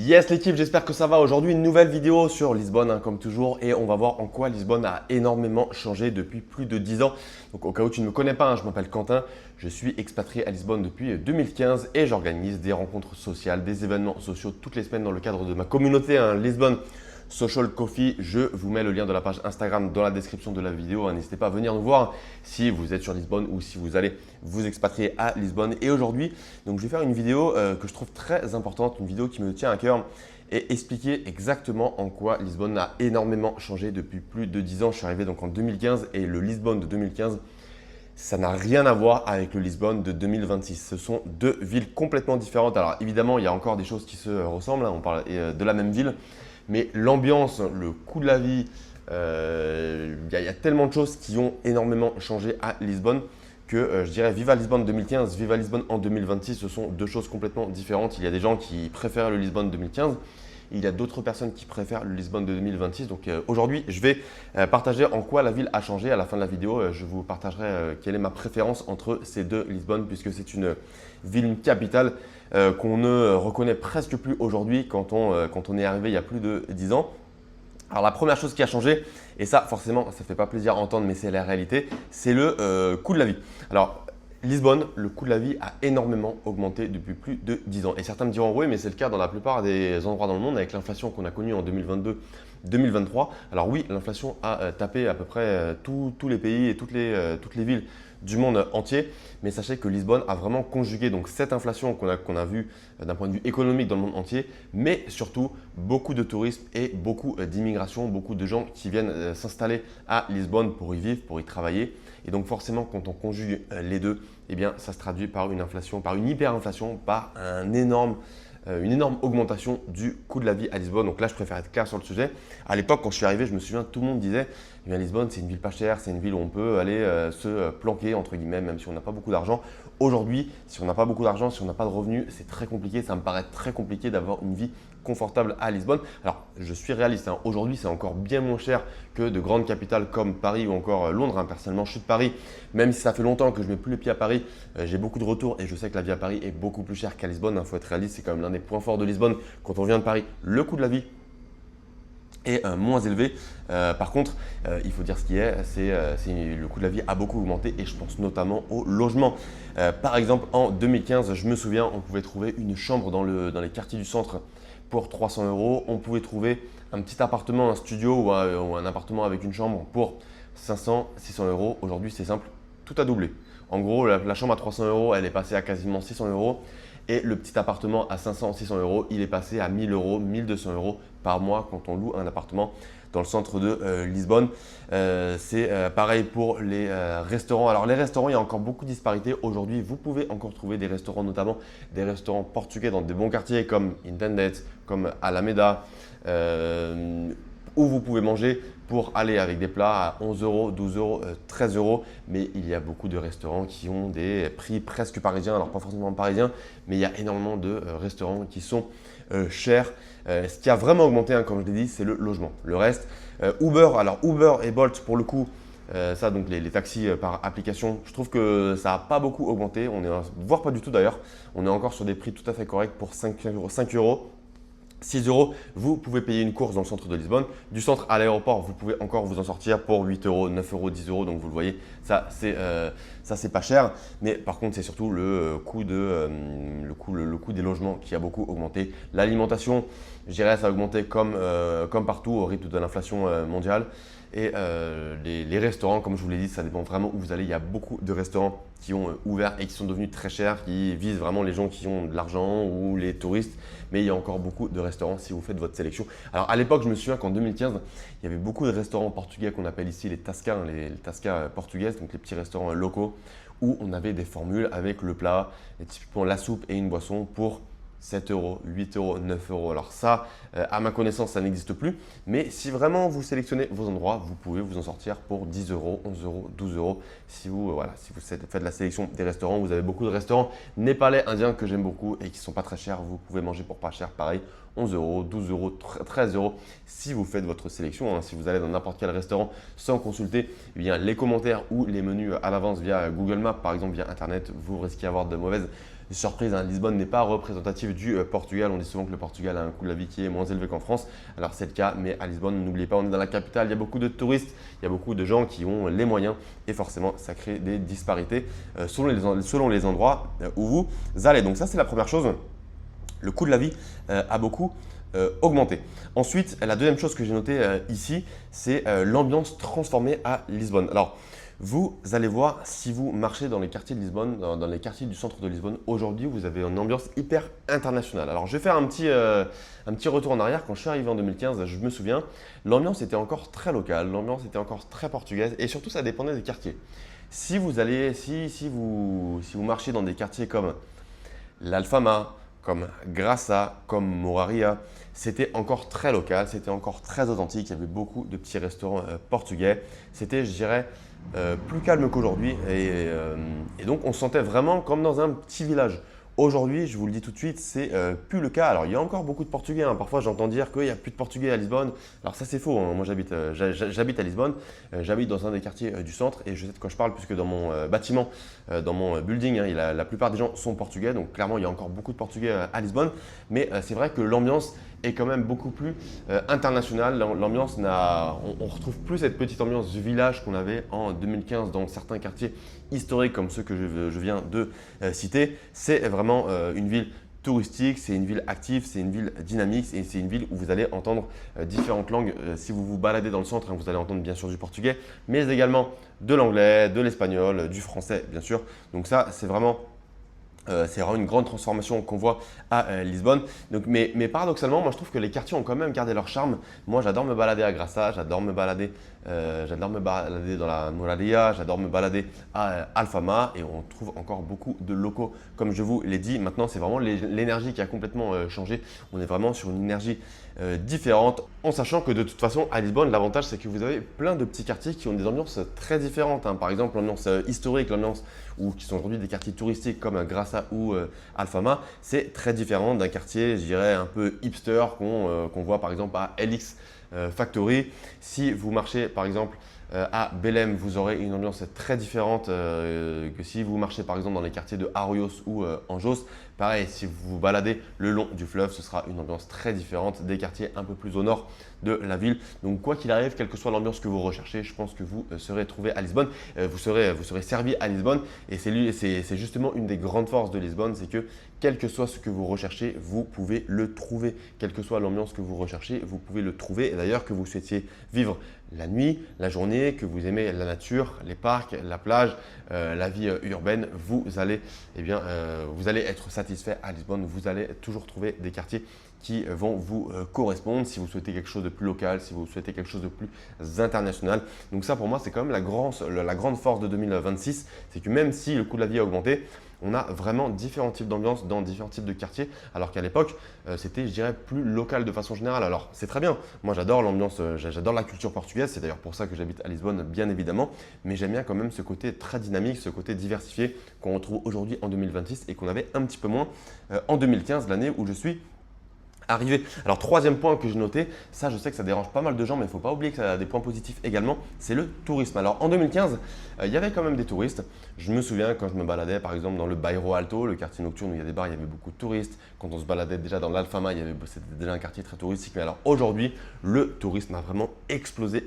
Yes l'équipe, j'espère que ça va. Aujourd'hui, une nouvelle vidéo sur Lisbonne, comme toujours, et on va voir en quoi Lisbonne a énormément changé depuis plus de 10 ans. Donc au cas où tu ne me connais pas, je m'appelle Quentin, je suis expatrié à Lisbonne depuis 2015 et j'organise des rencontres sociales, des événements sociaux toutes les semaines dans le cadre de ma communauté Lisbonne Social Coffee. Je vous mets le lien de la page Instagram dans la description de la vidéo. N'hésitez pas à venir nous voir si vous êtes sur Lisbonne ou si vous allez vous expatrier à Lisbonne. Et aujourd'hui, donc, je vais faire une vidéo que je trouve très importante, une vidéo qui me tient à cœur et expliquer exactement en quoi Lisbonne a énormément changé depuis plus de 10 ans. Je suis arrivé donc en 2015 et le Lisbonne de 2015, ça n'a rien à voir avec le Lisbonne de 2026. Ce sont deux villes complètement différentes. Alors évidemment, il y a encore des choses qui se ressemblent, on parle de la même ville. Mais l'ambiance, le coût de la vie, il y a tellement de choses qui ont énormément changé à Lisbonne que je dirais Viva Lisbonne 2015, Viva Lisbonne en 2026, ce sont deux choses complètement différentes. Il y a des gens qui préfèrent le Lisbonne 2015, il y a d'autres personnes qui préfèrent le Lisbonne de 2026. Donc aujourd'hui, je vais partager en quoi la ville a changé. À la fin de la vidéo, je vous partagerai quelle est ma préférence entre ces deux Lisbonnes puisque c'est une ville, une capitale qu'on ne reconnaît presque plus aujourd'hui quand on est arrivé il y a plus de 10 ans. Alors la première chose qui a changé, et ça forcément ça ne fait pas plaisir à entendre mais c'est la réalité, c'est le coût de la vie. Alors Lisbonne, le coût de la vie a énormément augmenté depuis plus de 10 ans. Et certains me diront oui mais c'est le cas dans la plupart des endroits dans le monde avec l'inflation qu'on a connue en 2022-2023. Alors oui, l'inflation a tapé à peu près tous les pays et toutes les villes du monde entier. Mais sachez que Lisbonne a vraiment conjugué donc cette inflation qu'on a vue d'un point de vue économique dans le monde entier, mais surtout beaucoup de tourisme et beaucoup d'immigration, beaucoup de gens qui viennent s'installer à Lisbonne pour y vivre, pour y travailler. Et donc forcément, quand on conjugue les deux, eh bien, ça se traduit par une inflation, par une hyperinflation, par une énorme augmentation du coût de la vie à Lisbonne. Donc là, je préfère être clair sur le sujet. À l'époque, quand je suis arrivé, je me souviens, tout le monde disait eh bien, Lisbonne, c'est une ville pas chère, c'est une ville où on peut aller se planquer, entre guillemets, même si on n'a pas beaucoup d'argent. Aujourd'hui, si on n'a pas beaucoup d'argent, si on n'a pas de revenus, c'est très compliqué. Ça me paraît très compliqué d'avoir une vie confortable à Lisbonne. Alors, je suis réaliste. Aujourd'hui, c'est encore bien moins cher que de grandes capitales comme Paris ou encore Londres. Personnellement, je suis de Paris. Même si ça fait longtemps que je ne mets plus les pieds à Paris, j'ai beaucoup de retours et je sais que la vie à Paris est beaucoup plus chère qu'à Lisbonne. Il faut être réaliste, c'est quand même l'un des points forts de Lisbonne. Quand on vient de Paris, le coût de la vie est moins élevé. Par contre, il faut dire ce qui est, le coût de la vie a beaucoup augmenté et je pense notamment au logement. Par exemple, en 2015, je me souviens, on pouvait trouver une chambre dans les quartiers du centre pour 300 €. On pouvait trouver un petit appartement, un studio ou un appartement avec une chambre pour 500, 600 €. Aujourd'hui, c'est simple, tout a doublé. En gros, la chambre à 300 €, elle est passée à quasiment 600 € et le petit appartement à 500, 600 €, il est passé à 1000 €, 1200 € par mois quand on loue un appartement dans le centre de Lisbonne. C'est pareil pour les restaurants. Alors les restaurants, il y a encore beaucoup de disparités. Aujourd'hui, vous pouvez encore trouver des restaurants, notamment des restaurants portugais dans des bons quartiers comme Intended, comme Alameda, où vous pouvez manger pour aller avec des plats à 11 €, 12 €, 13 €. Mais il y a beaucoup de restaurants qui ont des prix presque parisiens. Alors pas forcément parisiens, mais il y a énormément de restaurants qui sont chers. Ce qui a vraiment augmenté, comme je l'ai dit, c'est le logement. Le reste, Uber. Alors Uber et Bolt pour le coup, ça donc les taxis par application, je trouve que ça n'a pas beaucoup augmenté. Voire pas du tout d'ailleurs. On est encore sur des prix tout à fait corrects pour 5 €. 6 €, vous pouvez payer une course dans le centre de Lisbonne. Du centre à l'aéroport, vous pouvez encore vous en sortir pour 8 €, 9 €, 10 €. Donc vous le voyez, ça c'est pas cher. Mais par contre, c'est surtout le coût des logements qui a beaucoup augmenté. L'alimentation, je dirais, ça a augmenté comme partout au rythme de l'inflation mondiale. Et les restaurants, comme je vous l'ai dit, ça dépend vraiment où vous allez. Il y a beaucoup de restaurants qui ont ouvert et qui sont devenus très chers, qui visent vraiment les gens qui ont de l'argent ou les touristes. Mais il y a encore beaucoup de restaurants si vous faites votre sélection. Alors à l'époque, je me souviens qu'en 2015, il y avait beaucoup de restaurants portugais qu'on appelle ici les tascas, les tascas portugaises, donc les petits restaurants locaux, où on avait des formules avec le plat, et typiquement la soupe et une boisson pour 7 €, 8 €, 9 €. Alors ça, à ma connaissance, ça n'existe plus. Mais si vraiment vous sélectionnez vos endroits, vous pouvez vous en sortir pour 10 €, 11 €, 12 €. Si vous faites la sélection des restaurants, vous avez beaucoup de restaurants népalais, indiens que j'aime beaucoup et qui ne sont pas très chers. Vous pouvez manger pour pas cher, pareil, 11 €, 12 €, 13 € si vous faites votre sélection. Si vous allez dans n'importe quel restaurant sans consulter eh bien, les commentaires ou les menus à l'avance via Google Maps, par exemple via Internet, vous risquez d'avoir de mauvaises surprise, hein, Lisbonne n'est pas représentative du Portugal. On dit souvent que le Portugal a un coût de la vie qui est moins élevé qu'en France. Alors c'est le cas, mais à Lisbonne, n'oubliez pas, on est dans la capitale, il y a beaucoup de touristes, il y a beaucoup de gens qui ont les moyens et forcément ça crée des disparités selon les endroits où vous allez. Donc ça c'est la première chose, le coût de la vie a beaucoup augmenté. Ensuite, la deuxième chose que j'ai notée ici, c'est l'ambiance transformée à Lisbonne. Alors, vous allez voir, si vous marchez dans les quartiers de Lisbonne, dans les quartiers du centre de Lisbonne, aujourd'hui, vous avez une ambiance hyper internationale. Alors, je vais faire un petit retour en arrière. Quand je suis arrivé en 2015, je me souviens, l'ambiance était encore très locale, l'ambiance était encore très portugaise et surtout, ça dépendait des quartiers. Si vous marchez dans des quartiers comme l'Alfama, comme Graça, comme Moraria, c'était encore très local, c'était encore très authentique. Il y avait beaucoup de petits restaurants portugais. C'était, je dirais, plus calme qu'aujourd'hui. Et donc, on se sentait vraiment comme dans un petit village. Aujourd'hui, je vous le dis tout de suite, c'est plus le cas. Alors, il y a encore beaucoup de Portugais, hein. Parfois, j'entends dire qu'il n'y a plus de Portugais à Lisbonne. Alors, ça, c'est faux, hein. Moi, j'habite à Lisbonne. J'habite dans un des quartiers du centre et je sais de quoi je parle puisque dans mon bâtiment, dans mon building, hein, la plupart des gens sont portugais. Donc, clairement, il y a encore beaucoup de Portugais à Lisbonne. Mais c'est vrai que l'ambiance est quand même beaucoup plus internationale. L'ambiance, on retrouve plus cette petite ambiance du village qu'on avait en 2015 dans certains quartiers historiques comme ceux que je viens de citer. C'est vraiment une ville touristique, c'est une ville active, c'est une ville dynamique et c'est une ville où vous allez entendre différentes langues. Si vous vous baladez dans le centre, hein, vous allez entendre bien sûr du portugais, mais également de l'anglais, de l'espagnol, du français bien sûr. Donc ça, c'est vraiment une grande transformation qu'on voit à Lisbonne. Donc, mais paradoxalement, moi je trouve que les quartiers ont quand même gardé leur charme. Moi j'adore me balader à Graça, j'adore me balader dans la Moraria, j'adore me balader à Alfama et on trouve encore beaucoup de locaux. Comme je vous l'ai dit, maintenant c'est vraiment l'énergie qui a complètement changé. On est vraiment sur une énergie différente en sachant que de toute façon à Lisbonne, l'avantage c'est que vous avez plein de petits quartiers qui ont des ambiances très différentes, hein. Par exemple, l'ambiance historique, l'ambiance qui sont aujourd'hui des quartiers touristiques comme Graça ou Alfama, c'est très différent d'un quartier, je dirais, un peu hipster qu'on voit par exemple à LX Factory. Si vous marchez par exemple à Belém, vous aurez une ambiance très différente que si vous marchez par exemple dans les quartiers de Arroios ou Anjos. Pareil, si vous vous baladez le long du fleuve, ce sera une ambiance très différente des quartiers un peu plus au nord de la ville. Donc quoi qu'il arrive, quelle que soit l'ambiance que vous recherchez, je pense que vous serez trouvé à Lisbonne, vous serez servi à Lisbonne et c'est justement une des grandes forces de Lisbonne, c'est que quel que soit ce que vous recherchez, vous pouvez le trouver. Quelle que soit l'ambiance que vous recherchez, vous pouvez le trouver. Et d'ailleurs, que vous souhaitiez vivre la nuit, la journée, que vous aimez la nature, les parcs, la plage, la vie urbaine, vous allez être satisfait à Lisbonne. Vous allez toujours trouver des quartiers qui vont vous correspondre si vous souhaitez quelque chose de plus local, si vous souhaitez quelque chose de plus international. Donc ça, pour moi, c'est quand même la grande force de 2026. C'est que même si le coût de la vie a augmenté, on a vraiment différents types d'ambiance dans différents types de quartiers, alors qu'à l'époque, c'était, je dirais, plus local de façon générale. Alors, c'est très bien. Moi, j'adore l'ambiance, j'adore la culture portugaise. C'est d'ailleurs pour ça que j'habite à Lisbonne, bien évidemment. Mais j'aime bien quand même ce côté très dynamique, ce côté diversifié qu'on retrouve aujourd'hui en 2026 et qu'on avait un petit peu moins en 2015, l'année où je suis arrivé. Alors, troisième point que je notais, ça je sais que ça dérange pas mal de gens, mais il ne faut pas oublier que ça a des points positifs également, c'est le tourisme. Alors en 2015, il y avait quand même des touristes. Je me souviens quand je me baladais par exemple dans le Bairro Alto, le quartier nocturne où il y a des bars, il y avait beaucoup de touristes. Quand on se baladait déjà dans l'Alfama, c'était déjà un quartier très touristique. Mais alors aujourd'hui, le tourisme a vraiment explosé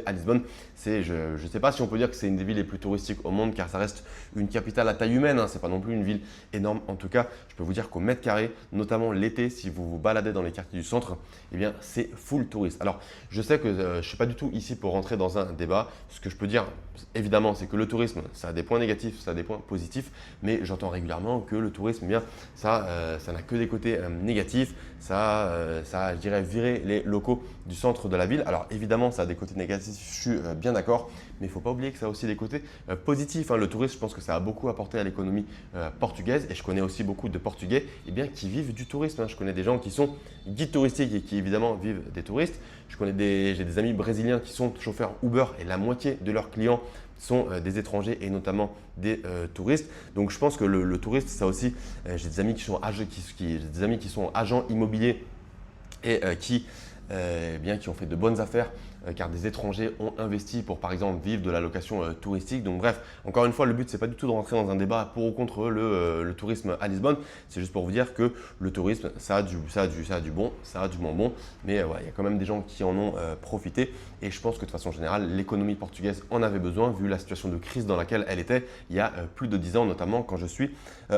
à Lisbonne. Je ne sais pas si on peut dire que c'est une des villes les plus touristiques au monde, car ça reste une capitale à taille humaine, hein. Ce n'est pas non plus une ville énorme. En tout cas, je peux vous dire qu'au mètre carré, notamment l'été, si vous vous baladez dans les quartiers du centre, eh bien c'est full touriste. Alors je sais que je ne suis pas du tout ici pour rentrer dans un débat. Ce que je peux dire évidemment, c'est que le tourisme, ça a des points négatifs, ça a des points positifs, mais j'entends régulièrement que le tourisme, eh bien ça n'a que des côtés négatifs. Je dirais, virer les locaux du centre de la ville. Alors évidemment, ça a des côtés négatifs, je suis bien d'accord, mais il ne faut pas oublier que ça a aussi des côtés positifs, hein. Le tourisme, je pense que ça a beaucoup apporté à l'économie portugaise et je connais aussi beaucoup de Portugais qui vivent du tourisme, hein. Je connais des gens qui sont guides touristiques et qui évidemment vivent des touristes. J'ai des amis brésiliens qui sont chauffeurs Uber et la moitié de leurs clients sont des étrangers et notamment des touristes. Donc je pense que le touriste, ça aussi, j'ai des amis qui sont agents immobiliers et qui ont fait de bonnes affaires car des étrangers ont investi pour par exemple vivre de la location touristique. Donc bref, encore une fois, le but c'est pas du tout de rentrer dans un débat pour ou contre le tourisme à Lisbonne. C'est juste pour vous dire que le tourisme, ça a du bon, ça a du moins bon, mais voilà, il y a quand même des gens qui en ont profité. Et je pense que de façon générale, l'économie portugaise en avait besoin vu la situation de crise dans laquelle elle était il y a plus de 10 ans, notamment quand je suis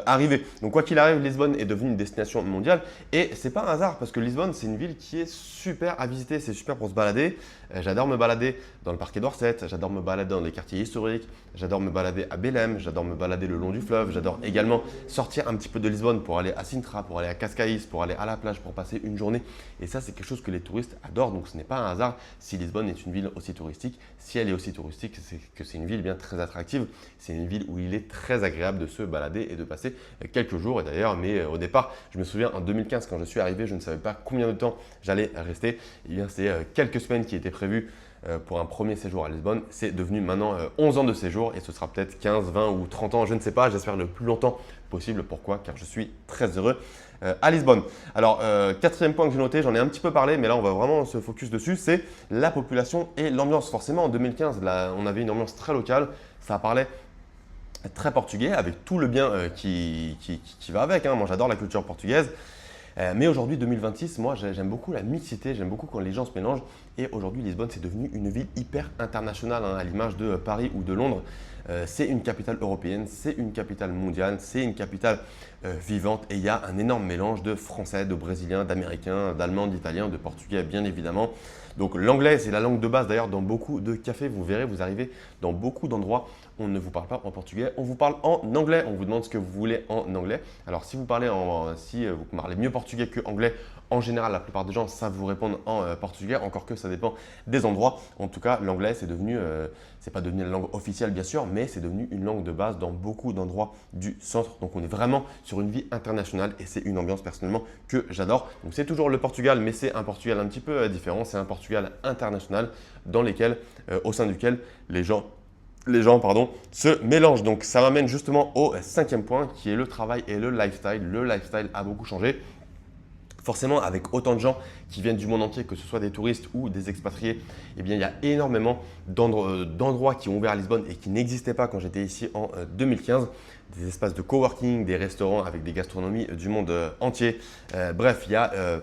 arrivé. Donc quoi qu'il arrive, Lisbonne est devenue une destination mondiale et c'est pas un hasard parce que Lisbonne, c'est une ville qui est super à visiter, c'est super pour se balader. J'adore me balader dans le parc Édouard VII, j'adore me balader dans les quartiers historiques, j'adore me balader à Belém, j'adore me balader le long du fleuve, j'adore également sortir un petit peu de Lisbonne pour aller à Sintra, pour aller à Cascais, pour aller à la plage, pour passer une journée. Et ça, c'est quelque chose que les touristes adorent. Donc ce n'est pas un hasard si Lisbonne est une ville aussi touristique. Si elle est aussi touristique, c'est que c'est une ville bien très attractive. C'est une ville où il est très agréable de se balader et de passer quelques jours. Et d'ailleurs, mais au départ, je me souviens en 2015, quand je suis arrivé, je ne savais pas combien de temps j'allais rester. Eh bien, c'est quelques semaines qui étaient prévues pour un premier séjour à Lisbonne. C'est devenu maintenant 11 ans de séjour et ce sera peut-être 15, 20 ou 30 ans, je ne sais pas. J'espère le plus longtemps possible. Pourquoi? Car je suis très heureux à Lisbonne. Alors, quatrième point que j'ai noté, j'en ai un petit peu parlé, mais là, on va vraiment se focus dessus, c'est la population et l'ambiance. Forcément, en 2015, là, on avait une ambiance très locale. Ça parlait très portugais avec tout le bien qui va avec. Moi, j'adore la culture portugaise. Mais aujourd'hui, 2026, moi, j'aime beaucoup la mixité, j'aime beaucoup quand les gens se mélangent. Et aujourd'hui, Lisbonne, c'est devenu une ville hyper internationale, à l'image de Paris ou de Londres. C'est une capitale européenne, c'est une capitale mondiale, c'est une capitale vivante. Et il y a un énorme mélange de Français, de Brésiliens, d'Américains, d'Allemands, d'Italiens, de Portugais, bien évidemment. Donc l'anglais, c'est la langue de base. D'ailleurs, dans beaucoup de cafés, vous verrez, vous arrivez dans beaucoup d'endroits, on ne vous parle pas en portugais, on vous parle en anglais. On vous demande ce que vous voulez en anglais. Alors si vous parlez mieux portugais que anglais, en général, la plupart des gens savent vous répondre en portugais, encore que ça dépend des endroits. En tout cas, l'anglais, c'est pas devenu la langue officielle bien sûr, mais c'est devenu une langue de base dans beaucoup d'endroits du centre. Donc on est vraiment sur une vie internationale et c'est une ambiance personnellement que j'adore. Donc c'est toujours le Portugal, mais c'est un Portugal un petit peu différent. C'est un Portugal international au sein duquel les gens se mélangent. Donc ça m'amène justement au cinquième point qui est le travail et le lifestyle. Le lifestyle a beaucoup changé. Forcément, avec autant de gens qui viennent du monde entier, que ce soit des touristes ou des expatriés, eh bien, il y a énormément d'endroits qui ont ouvert à Lisbonne et qui n'existaient pas quand j'étais ici en 2015. Des espaces de coworking, des restaurants avec des gastronomies du monde entier. Bref, il y a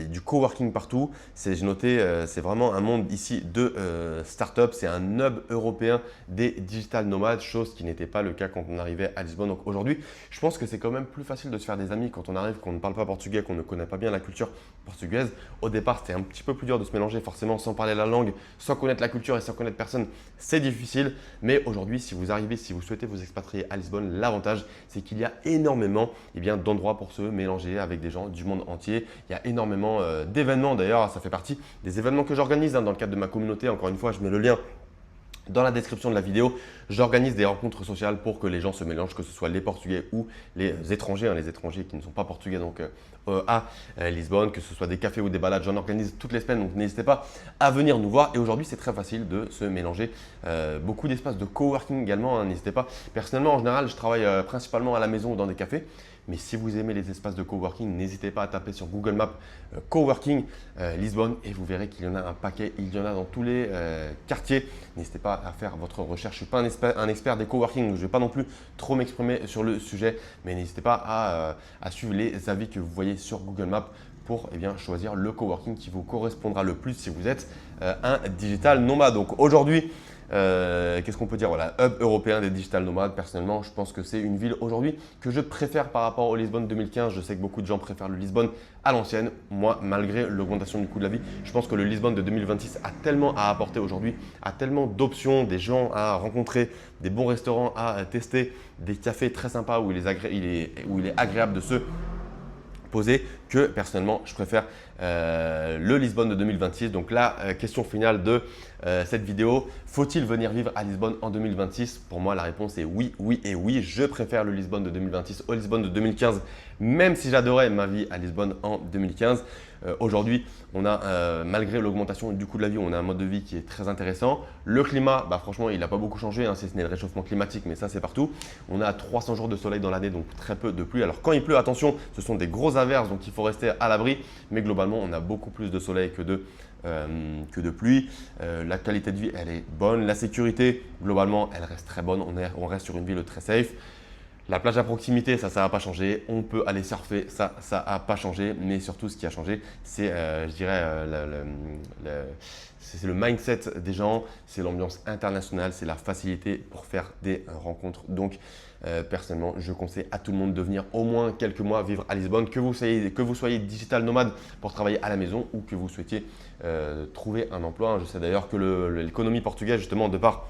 du coworking partout. J'ai noté, c'est vraiment un monde ici de start-up. C'est un hub européen des digital nomades, chose qui n'était pas le cas quand on arrivait à Lisbonne. Donc aujourd'hui, je pense que c'est quand même plus facile de se faire des amis quand on arrive, qu'on ne parle pas portugais, qu'on ne connaît pas bien la culture portugaise. Au départ, c'était un petit peu plus dur de se mélanger forcément sans parler la langue, sans connaître la culture et sans connaître personne. C'est difficile. Mais aujourd'hui, si vous souhaitez vous expatrier à Lisbonne, l'avantage, c'est qu'il y a énormément d'endroits pour se mélanger avec des gens du monde entier. Il y a énormément d'événements. D'ailleurs, ça fait partie des événements que j'organise dans le cadre de ma communauté. Encore une fois, je mets le lien dans la description de la vidéo. J'organise des rencontres sociales pour que les gens se mélangent, que ce soit les Portugais ou les étrangers, les étrangers qui ne sont pas portugais donc à Lisbonne, que ce soit des cafés ou des balades. J'en organise toutes les semaines, donc n'hésitez pas à venir nous voir. Et aujourd'hui, c'est très facile de se mélanger. Beaucoup d'espaces de coworking également, n'hésitez pas. Personnellement, en général, je travaille principalement à la maison ou dans des cafés. Mais si vous aimez les espaces de coworking, n'hésitez pas à taper sur Google Maps Coworking Lisbonne et vous verrez qu'il y en a un paquet. Il y en a dans tous les quartiers. N'hésitez pas à faire votre recherche. Je ne suis pas un expert des coworking, je ne vais pas non plus trop m'exprimer sur le sujet, mais n'hésitez pas à suivre les avis que vous voyez sur Google Maps pour choisir le coworking qui vous correspondra le plus si vous êtes un digital nomade. Donc aujourd'hui, qu'est-ce qu'on peut dire? Voilà, hub européen des digital nomades. Personnellement, je pense que c'est une ville aujourd'hui que je préfère par rapport au Lisbonne 2015. Je sais que beaucoup de gens préfèrent le Lisbonne à l'ancienne. Moi, malgré l'augmentation du coût de la vie, je pense que le Lisbonne de 2026 a tellement à apporter aujourd'hui, a tellement d'options, des gens à rencontrer, des bons restaurants à tester, des cafés très sympas où il est agréable de se poser que personnellement, je préfère le Lisbonne de 2026. Donc la question finale de cette vidéo. Faut-il venir vivre à Lisbonne en 2026? Pour moi, la réponse est oui, oui et oui. Je préfère le Lisbonne de 2026 au Lisbonne de 2015, même si j'adorais ma vie à Lisbonne en 2015. Aujourd'hui, on a, malgré l'augmentation du coût de la vie, on a un mode de vie qui est très intéressant. Le climat, franchement, il n'a pas beaucoup changé, si ce n'est le réchauffement climatique, mais ça, c'est partout. On a 300 jours de soleil dans l'année, donc très peu de pluie. Alors, quand il pleut, attention, ce sont des grosses averses, donc il faut rester à l'abri. Mais globalement, on a beaucoup plus de soleil que de pluie. La qualité de vie, elle est bonne. La sécurité, globalement, elle reste très bonne. On reste sur une ville très safe. La plage à proximité, ça n'a pas changé. On peut aller surfer, ça n'a pas changé. Mais surtout, ce qui a changé, c'est, je dirais, c'est le mindset des gens, c'est l'ambiance internationale, c'est la facilité pour faire des rencontres. Donc, personnellement, je conseille à tout le monde de venir au moins quelques mois vivre à Lisbonne, que vous soyez digital nomade pour travailler à la maison ou que vous souhaitiez trouver un emploi. Je sais d'ailleurs que l'économie portugaise, justement, de par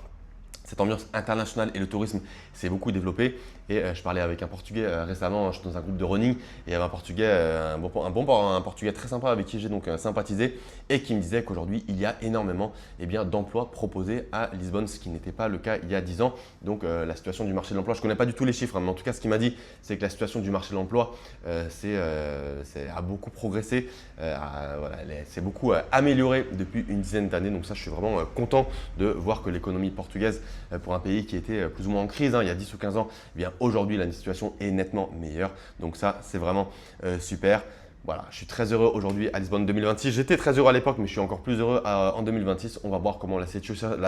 cette ambiance internationale et le tourisme s'est beaucoup développé. Et je parlais avec un Portugais récemment, je suis dans un groupe de running et il y avait un Portugais, un Portugais très sympa avec qui j'ai donc sympathisé et qui me disait qu'aujourd'hui il y a énormément d'emplois proposés à Lisbonne, ce qui n'était pas le cas il y a 10 ans. Donc la situation du marché de l'emploi, je ne connais pas du tout les chiffres, mais en tout cas ce qu'il m'a dit, c'est que la situation du marché de l'emploi a beaucoup progressé, c'est beaucoup amélioré depuis une dizaine d'années. Donc ça, je suis vraiment content de voir que l'économie portugaise, pour un pays qui était plus ou moins en crise il y a 10 ou 15 ans, aujourd'hui la situation est nettement meilleure. Donc ça, c'est vraiment super. Voilà, je suis très heureux aujourd'hui à Lisbonne 2026. J'étais très heureux à l'époque, mais je suis encore plus heureux en 2026. On va voir comment la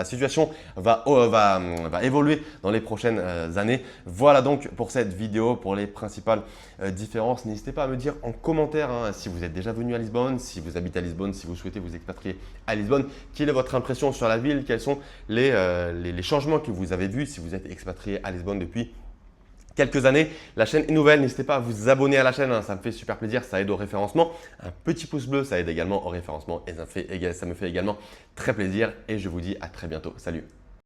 situation va évoluer dans les prochaines années. Voilà donc pour cette vidéo, pour les principales différences. N'hésitez pas à me dire en commentaire si vous êtes déjà venu à Lisbonne, si vous habitez à Lisbonne, si vous souhaitez vous expatrier à Lisbonne. Quelle est votre impression sur la ville? Quels sont les changements que vous avez vus si vous êtes expatrié à Lisbonne depuis quelques années. La chaîne est nouvelle, n'hésitez pas à vous abonner à la chaîne, ça me fait super plaisir, ça aide au référencement. Un petit pouce bleu, ça aide également au référencement et ça me fait également très plaisir et je vous dis à très bientôt. Salut!